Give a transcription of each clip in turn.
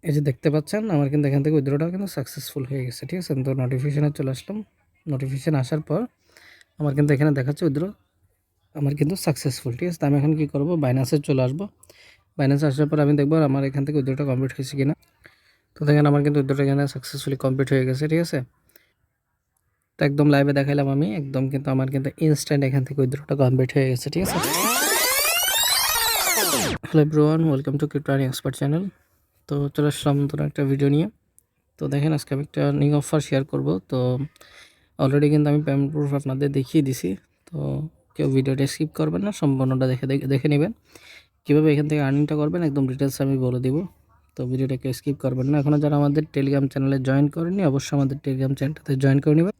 এই যে দেখতে পাচ্ছেন আমার কিন্তু এখান থেকে উইথড্রটা কিন্তু সাকসেসফুল হয়ে গেছে, ঠিক আছে। তো নোটিফিকেশনে চলে আসলাম। নোটিফিকেশন আসার পর আমার কিন্তু এখানে দেখাচ্ছে উইথড্র আমার কিন্তু সাকসেসফুল, ঠিক আছে। তো আমি এখন কী করবো, বাইন্যান্সে চলে আসবো। বাইন্যান্সে আসার পর আমি দেখবো আমার এখান থেকে উইথড্রটা কমপ্লিট হয়েছে কিনা। তো দেখেন আমার কিন্তু উইথড্রটা এখানে সাকসেসফুলি কমপ্লিট হয়ে গেছে, ঠিক আছে। তো একদম লাইভে দেখাইলাম আমি, একদম কিন্তু আমার কিন্তু ইনস্ট্যান্ট এখান থেকে উইথড্রটা কমপ্লিট হয়ে গেছে, ঠিক আছে। Hello everyone, welcome to crypto earning expert channel. তো চলে আসলাম নতুন একটা ভিডিও নিয়ে। তো দেখেন আজকে আমি একটা আর্নিং অফার শেয়ার করব। তো অলরেডি কিন্তু আমি পেমেন্ট প্রুফ আপনাদের দেখিয়ে দিছি। তো কেউ ভিডিওটা স্কিপ করবেন না, সম্পূর্ণটা দেখে নেবেন কীভাবে এখান থেকে আর্নিংটা করবেন, একদম ডিটেলস আমি বলে দিব। তো ভিডিওটা কেউ স্কিপ করবেন না। এখনও যারা আমাদের টেলিগ্রাম চ্যানেলে জয়েন করেনি, অবশ্যই আমাদের টেলিগ্রাম চ্যানেলটাতে জয়েন করে নেবেন।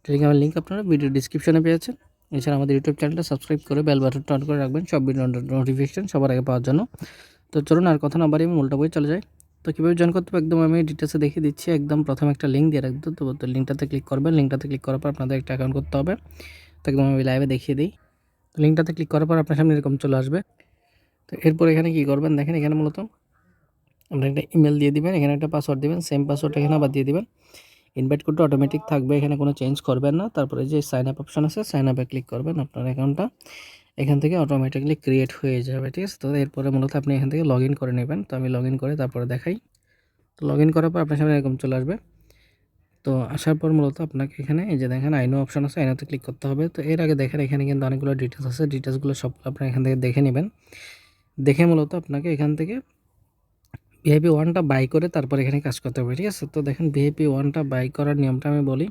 টেলিগ্রামের লিঙ্ক আপনারা ভিডিও ডিসক্রিপশনে পেয়েছেন। এছাড়া আমাদের ইউটিউব চ্যানেলটা সাবস্ক্রাইব করে বেল বাটনটা অন করে রাখবেন সব ভিডিও নোটিফিকেশন সবার আগে পাওয়ার জন্য। তো চলুন আর কথা না বাড়িয়ে আমি মূলটা বই চলে যাই। তো কীভাবে জয়েন করতে হবে একদম আমি ডিটেলসে দেখিয়ে দিচ্ছি। একদম প্রথমে একটা লিঙ্ক দিয়ে রাখবো, তো লিঙ্কটাতে ক্লিক করবেন। লিঙ্কটাতে ক্লিক করার পর আপনাদের একটা অ্যাকাউন্ট করতে হবে। তো একদম আমি লাইভে দেখিয়ে দিই। তো লিঙ্কটাতে ক্লিক করার পর আপনার সামনে এরকম চলে আসবে। তো এরপর এখানে কী করবেন, দেখেন এখানে মূলত আপনার একটা ইমেল দিয়ে দিবেন, এখানে একটা পাসওয়ার্ড দিবেন, সেম পাসওয়ার্ড এখানে আবার দিয়ে দিবেন। ইনভাইট কোডটা অটোমেটিক থাকবে, এখানে কোনো চেঞ্জ করবেন না। তারপরে যে সাইন আপ অপশন আছে, সাইন আপে ক্লিক করবেন। আপনার অ্যাকাউন্টটা এখান থেকে অটোমেটিকলি ক্রিয়েট হয়ে যাবে, ঠিক আছে। তো এরপরে মূলত আপনি এখান থেকে লগ ইন করে নেবেন। তো আমি লগ ইন করে তারপরে দেখাই। তো লগ ইন করার পর আপনার সামনে এরকম চলে আসবে। তো আসার পর মূলত আপনাকে এখানে এই যে দেখেন আইনো অপশন আছে, আইনোতে ক্লিক করতে হবে। তো এর আগে দেখেন এখানে কিন্তু অনেকগুলো ডিটেলস আছে, ডিটেলসগুলো সব আপনার এখান থেকে দেখে নেবেন। দেখে মূলত আপনাকে এখান থেকে ভিআইপি ওয়ানটা বাই করে তারপর এখানে কাজ করতে হবে, ঠিক আছে। তো দেখেন ভিআইপি ওয়ানটা বাই করার নিয়মটা আমি বলি।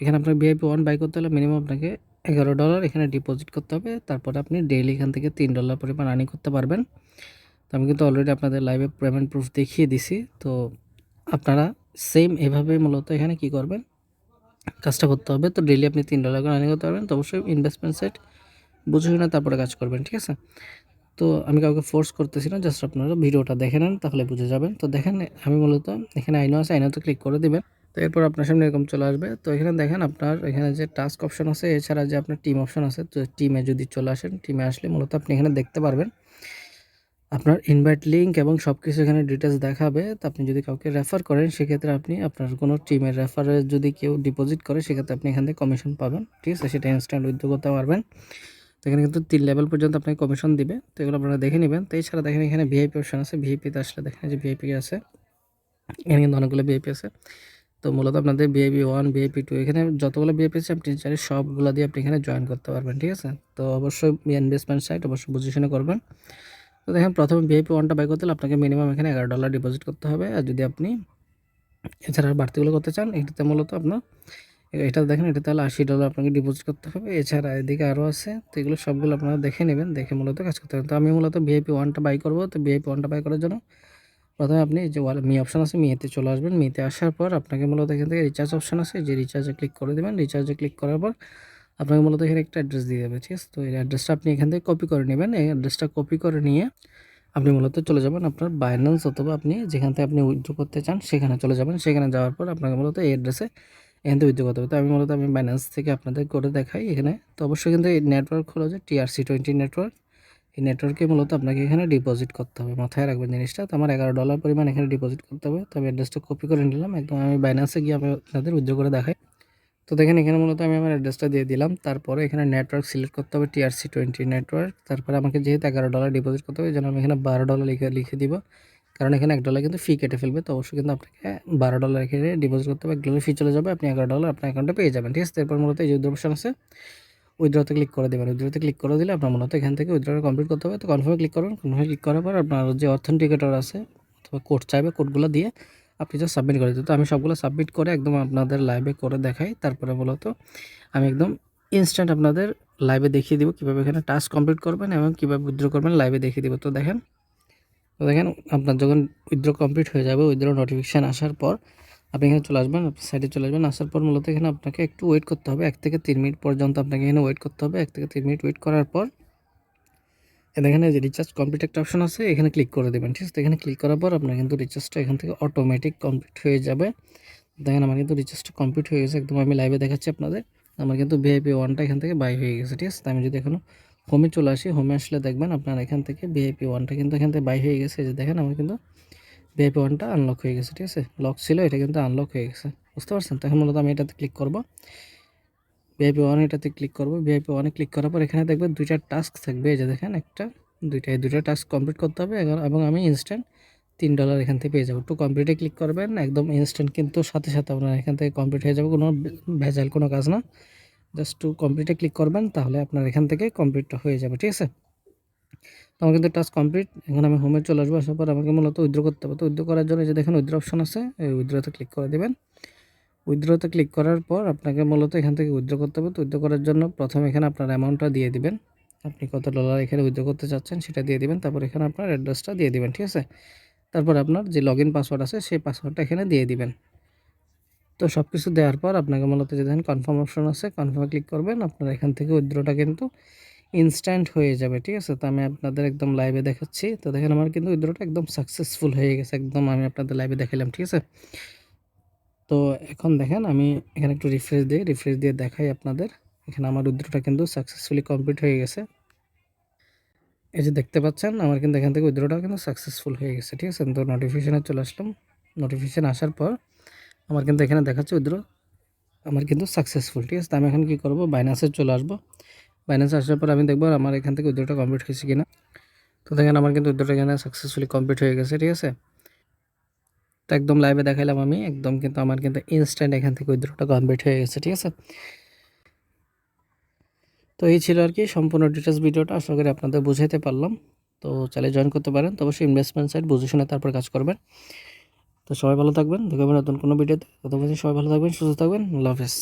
এখানে আপনার ভিআইপি ওয়ান বাই করতে হলে মিনিমাম আপনাকে $11 এখানে ডিপোজিট করতে হবে। তারপরে আপনি ডেইলি এখান থেকে $3 পরিমাণ আর্নিং করতে পারবেন। তো আমি কিন্তু অলরেডি আপনাদের লাইভে পেমেন্ট প্রুফ দেখিয়ে দিছি। তো আপনারা সেম এভাবে মূলত এখানে কি করবেন, কাজটা করতে হবে। তো ডেইলি আপনি $3 করে আর্নিং করতে পারবেন। তো অবশ্যই ইনভেস্টমেন্ট সাইট বুঝে শুনে তারপরে কাজ করবেন, ঠিক আছে। তো আমি কাউকে ফোর্স করতেছি না, জাস্ট আপনারা ভিডিওটা দেখে নেন, তাহলে বুঝে যাবেন। তো দেখেন আমি মূলত এখানে আইনো আছে, আইনোতে ক্লিক করে দিবেন। তো এরপর আপনার সামনে এরকম চলে আসবে। তো এখানে দেখেন আপনার এখানে যে টাস্ক অপশন আছে, এছাড়া যে আপনার টিম অপশন আছে, তো টিমে যদি চলে আসেন, টিমে আসলে মূলত আপনি এখানে দেখতে পারবেন আপনার ইনভাইট লিঙ্ক এবং সব কিছু এখানে ডিটেলস দেখাবে। তো আপনি যদি কাউকে রেফার করেন, সেক্ষেত্রে আপনি আপনার কোনো টিমের রেফারে যদি কেউ ডিপোজিট করে, সেক্ষেত্রে আপনি এখান থেকে কমিশন পাবেন, ঠিক আছে। সেটা ইনস্ট্যান্ট উইথড্র করতে পারবেন। তো এখানে কিন্তু 3 লেভেল পর্যন্ত আপনাকে কমিশন দিবে। তো এগুলো আপনারা দেখে নেবেন। তো এছাড়া দেখেন এখানে ভিআইপি অপশন আছে, ভিআইপিতে আসলে দেখেন যে ভিআইপি আছে, এখানে কিন্তু অনেকগুলো ভিআইপি আছে। তো মূলত আপনাদের ভিআইপি 1, ভিআইপি 2 এখানে যতগুলো ভিআইপি আছে আপনি চাইলে সবগুলো দিয়ে আপনি এখানে জয়েন করতে পারবেন, ঠিক আছে। তো অবশ্যই ইনভেস্টমেন্ট সাইট অবশ্যই বুঝে শুনে করবেন। তো দেখেন প্রথমে ভিআইপি 1টা বাই করতে হলে আপনাকে মিনিমাম এখানে $11 ডিপোজিট করতে হবে। আর যদি আপনি এছাড়া বাড়তিগুলো করতে চান, এটাতে মূলত আপনার এটা দেখেন, এটা তাহলে $80 আপনাকে ডিপোজিট করতে হবে। এছাড়া এদিকে আরও আছে, তো এগুলো সবগুলো আপনারা দেখে নেবেন, দেখে মূলত কাজ করতে হবে। তো আমি মূলত ভিআইপি 1টা বাই করব। তো ভিআইপি 1টা বাই করার জন্য প্রথমে আপনি যে মি অপশন আছে, মিতে চলে আসবেন। মিতে আসার পর আপনাকে মূলত এখান থেকে রিচার্জ অপশন আছে, যে রিচার্জে ক্লিক করে দেবেন। রিচার্জে ক্লিক করার পর আপনাকে মূলত এখানে একটা অ্যাড্রেস দিয়ে দেবে, ঠিক আছে। তো এই অ্যাড্রেসটা আপনি এখান থেকে কপি করে নেবেন। এই অ্যাড্রেসটা কপি করে নিয়ে আপনি মূলত চলে যাবেন আপনার বাইন্যান্স, অথবা আপনি যেখান থেকে আপনি উইথড্র করতে চান সেখানে চলে যাবেন। সেখানে যাওয়ার পর আপনাকে মূলত এই অ্যাড্রেসে এখান থেকে উইথড্র করতে হবে। তো আমি বাইন্যান্স থেকে আপনাদের করে দেখাই এখানে। তো অবশ্যই কিন্তু এই নেটওয়ার্ক হলো যে TRC20 নেটওয়ার্ক। এই নেটওয়ার্কে মূলত আপনাকে এখানে ডিপোজিট করতে হবে, মাথায় রাখবেন জিনিসটা। তো আমার $11 পরিমাণ এখানে ডিপোজিট করতে হবে। তো আমি অ্যাড্রেসটা কপি করে নিলাম, একদম আমি বাইন্যান্সে গিয়ে আমি আপনাদের উইথড্র করে দেখাই। তো দেখেন এখানে মূলত আমি আমার অ্যাড্রেসটা দিয়ে দিলাম। তারপরে এখানে নেটওয়ার্ক সিলেক্ট করতে হবে, TRC20 নেটওয়ার্ক। তারপরে আমাকে যেহেতু $11 ডিপোজিট করতে হবে, এই জন্য আমি এখানে $12 লিখে দিব। কারণ এখানে $1 কিন্তু ফি কেটে ফেলবে। তো অবশ্যই কিন্তু আপনাকে $12 এখানে ডিপোজিট করতে হবে। $1 ফি চলে যাবে, আপনি $11 আপনার অ্যাকাউন্টে পেয়ে যাবেন, ঠিক আছে। এরপর মূলত এই যে উইথড্র অপশন আছে, উইথড্রতে ক্লিক করে দেবেন। উইথড্রতে ক্লিক করে দিলে আপনার মূলত এখান থেকে উইথড্রটা কমপ্লিট করতে হবে। তো কনফার্মে ক্লিক করবেন। কনফার্মে ক্লিক করার পর আপনার যে অথেন্টিকেটর আছে অথবা কোড চাইবে, কোডগুলো দিয়ে আপনি জাস্ট সাবমিট করে দিতে। তো আমি সবগুলো সাবমিট করে একদম আপনাদের লাইভে করে দেখাই। তারপরে মূলত আমি একদম ইনস্ট্যান্ট আপনাদের লাইভে দেখিয়ে দিব কীভাবে এখানে টাস্ক কমপ্লিট করবেন এবং কীভাবে উইথড্র করবেন, লাইভে দেখিয়ে দিব। তো দেখেন আপনার যখন উইথড্র কমপ্লিট হয়ে যাবে, উইথড্র নোটিফিকেশান আসার পর আপনি এখানে চলে আসবেন, সাইডে চলে আসবেন। আসার পর মূলত এখানে আপনাকে একটু ওয়েট করতে হবে, 1 থেকে 3 মিনিট পর্যন্ত আপনাকে এখানে ওয়েট করতে হবে। 1 থেকে 3 মিনিট ওয়েট করার পর এখানে যে রিচার্জ কমপ্লিট একটা অপশন আছে, এখানে ক্লিক করে দেবেন, ঠিক আছে। এখানে ক্লিক করার পর আপনার কিন্তু রিচার্জটা এখান থেকে অটোমেটিক কমপ্লিট হয়ে যাবে। দেখেন আমার কিন্তু রিচার্জটা কমপ্লিট হয়ে গেছে, একদম আমি লাইভে দেখাচ্ছি আপনাদের। আমার কিন্তু ভিআইপি 1টা এখান থেকে বাই হয়ে গেছে, ঠিক আছে। তো আমি যদি এখনও হোমে চলে আসি, হোমে আসলে দেখবেন আপনার এখান থেকে ভিআইপি 1টা কিন্তু এখান থেকে বাই হয়ে গেছে। এই যে দেখেন আমার কিন্তু ভিআইপি 1টা আনলক হয়ে গেছে, ঠিক আছে। লক ছিল, এটা কিন্তু আনলক হয়ে গেছে, বুঝতে পারছেন। তো এখন মূলত আমি এটাতে ক্লিক করব, ভিআইপি 1 এটাতে ক্লিক করব। ভিআইপি 1 ক্লিক করার পর এখানে দেখবেন 2টা টাস্ক থাকবে, এই যে দেখেন, একটা, দুইটা টাস্ক কমপ্লিট করতে হবে এবং আমি ইনস্ট্যান্ট $3 এখান থেকে পেয়ে যাবো। টু কমপ্লিটে ক্লিক করবেন, একদম ইনস্ট্যান্ট কিন্তু সাথে সাথে আপনার এখান থেকে কমপ্লিট হয়ে যাবে, কোনো ভেজাল কোনো কাজ না। জাস্ট টু কমপ্লিটে ক্লিক করবেন, তাহলে আপনার এখান থেকে কমপ্লিটটা হয়ে যাবে, ঠিক আছে। তো আমার কিন্তু টাস্ক কমপ্লিট। এখন আমি হোমে চলে আসবো, আসার পর আমাকে মূলত উইথড্র করতে হবে। তো উইথড্র করার জন্য যে দেখেন উইথড্র অপশন আছে, এই উইথড্রতে ক্লিক করে দেবেন। উইথড্রতে ক্লিক করার পর আপনাকে মূলত এখান থেকে উইথড্র করতে হবে। তো উইথড্র করার জন্য প্রথমে এখানে আপনার অ্যামাউন্টটা দিয়ে দিবেন, আপনি কত ডলার এখানে উইথড্র করতে চাচ্ছেন সেটা দিয়ে দিবেন। তারপর এখানে আপনার অ্যাড্রেসটা দিয়ে দিবেন, ঠিক আছে। তারপর আপনার যে লগ ইন পাসওয়ার্ড আছে সেই পাসওয়ার্ডটা এখানে দিয়ে দিবেন। তো সব কিছু দেওয়ার পর আপনাকে মূলত যে দেখেন কনফার্ম অপশন আছে, কনফার্মে ক্লিক করবেন। আপনার এখান থেকে উইথড্রটা কিন্তু ইনস্ট্যান্ট হয়ে যাবে, ঠিক আছে। তো আমি আপনাদের একদম লাইভে দেখাচ্ছি। তো দেখেন আমার কিন্তু উইথড্রটা একদম সাকসেসফুল হয়ে গেছে, একদম আমি আপনাদের লাইভে দেখালাম, ঠিক আছে। তো এখন দেখেন আমি এখানে একটু রিফ্রেশ দিয়ে দেখাই আপনাদের। এখানে আমার উইথড্রটা কিন্তু সাকসেসফুলি কমপ্লিট হয়ে গেছে। এই যে দেখতে পাচ্ছেন আমার কিন্তু এখান থেকে উইথড্রটা কিন্তু সাকসেসফুল হয়ে গেছে, ঠিক আছে। তো নোটিফিকেশনে চলে আসলাম। নোটিফিকেশন আসার পর আমার কিন্তু এখানে দেখাচ্ছে উইথড্র আমার কিন্তু সাকসেসফুল, ঠিক আছে। তো আমি এখন কী করবো, বাইন্যান্সে চলে আসবো। বাইন্যান্সে আসার পর আমি দেখবো আমার এখান থেকে উইথড্রটা কমপ্লিট হয়েছে কিনা। তো দেখেন আমার কিন্তু উইথড্রটা এখানে সাকসেসফুলি কমপ্লিট হয়ে গেছে, ঠিক আছে। তো একদম লাইভে দেখাইলাম আমি, একদম কিন্তু আমার কিন্তু ইনস্ট্যান্ট এখান থেকে উইথড্রটা কমপ্লিট হয়ে গেছে, ঠিক আছে। তো এই ছিল আর কি সম্পূর্ণ ডিটেলস ভিডিওটা, আশা করি আপনাদের বুঝাইতে পারলাম। তো চাইলে জয়েন করতে পারেন, তো অবশ্যই ইনভেস্টমেন্ট সাইট বুঝে শুনে তারপর কাজ করবেন। তো সবাই ভালো থাকবেন, দেখবেন নতুন কোনো ভিডিওতে। ততক্ষণ সবাই ভালো থাকবেন, সুস্থ থাকবেন, আল্লাহ হাফেজ।